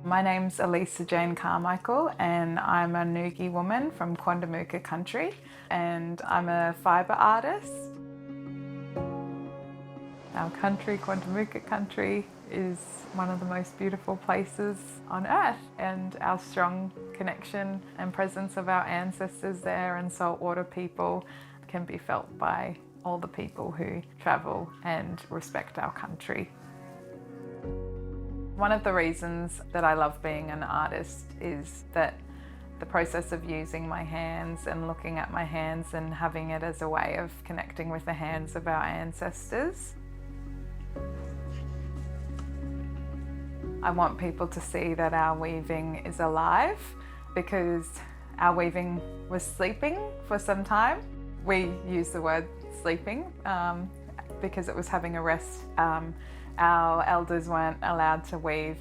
My name's Elisa Jane Carmichael and I'm a Ngugi woman from Quandamooka country, and I'm a fibre artist. Our country, Quandamooka country, is one of the most beautiful places on earth, and our strong connection and presence of our ancestors there and saltwater people can be felt by all the people who travel and respect our country. One of the reasons that I love being an artist is that the process of using my hands and looking at my hands and having it as a way of connecting with the hands of our ancestors. I want people to see that our weaving is alive, because our weaving was sleeping for some time. We use the word sleeping because it was having a rest. Our elders weren't allowed to weave,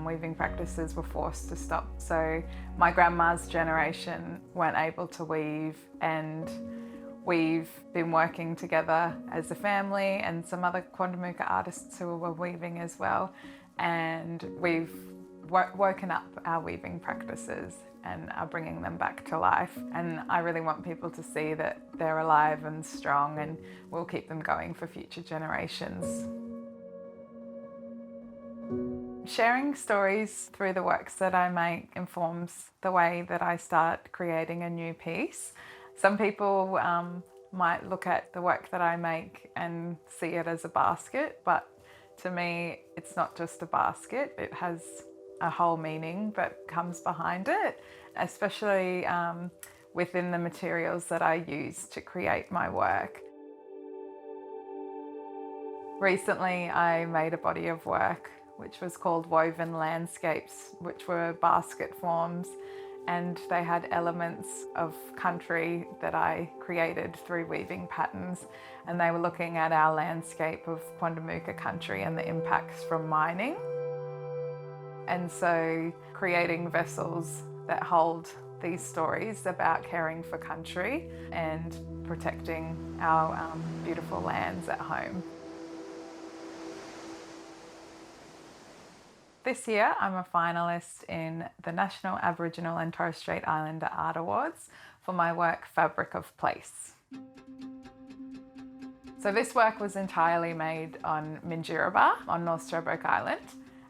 weaving practices were forced to stop. So my grandma's generation weren't able to weave, and we've been working together as a family and some other Quandamooka artists who were weaving as well. And we've woken up our weaving practices and are bringing them back to life. And I really want people to see that they're alive and strong, and we'll keep them going for future generations. Sharing stories through the works that I make informs the way that I start creating a new piece. Some people might look at the work that I make and see it as a basket, but to me, it's not just a basket. It has a whole meaning that comes behind it, especially within the materials that I use to create my work. Recently, I made a body of work which was called Woven Landscapes, which were basket forms, and they had elements of country that I created through weaving patterns, and they were looking at our landscape of Quandamooka country and the impacts from mining. And so creating vessels that hold these stories about caring for country and protecting our beautiful lands at home. This year, I'm a finalist in the National Aboriginal and Torres Strait Islander Art Awards for my work Fabric of Place. So this work was entirely made on Minjerribah on North Stradbroke Island,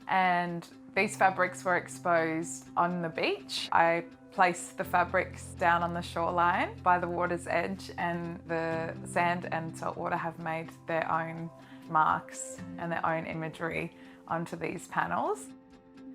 and these fabrics were exposed on the beach. I placed the fabrics down on the shoreline by the water's edge, and the sand and saltwater have made their own marks and their own imagery onto these panels.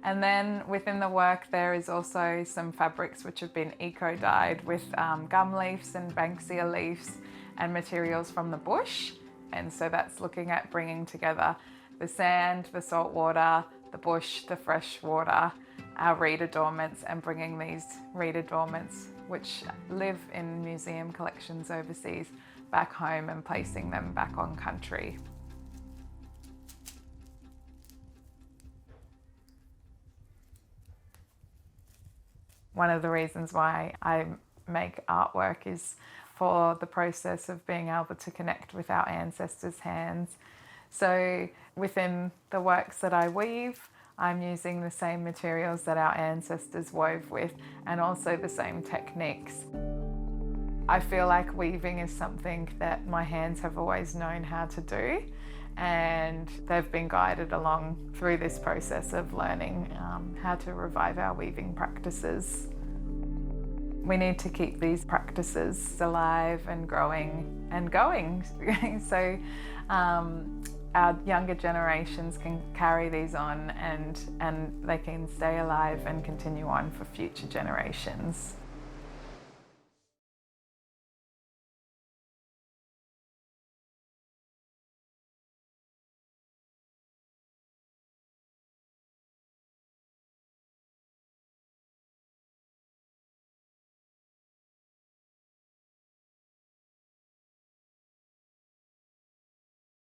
And then within the work there is also some fabrics which have been eco-dyed with gum leaves and banksia leaves and materials from the bush. And so that's looking at bringing together the sand, the salt water, the bush, the fresh water, our reed adornments, and bringing these reed adornments which live in museum collections overseas back home and placing them back on country. One of the reasons why I make artwork is for the process of being able to connect with our ancestors' hands. So within the works that I weave, I'm using the same materials that our ancestors wove with, and also the same techniques. I feel like weaving is something that my hands have always known how to do, and they've been guided along through this process of learning how to revive our weaving practices. We need to keep these practices alive and growing and going so our younger generations can carry these on, and they can stay alive and continue on for future generations.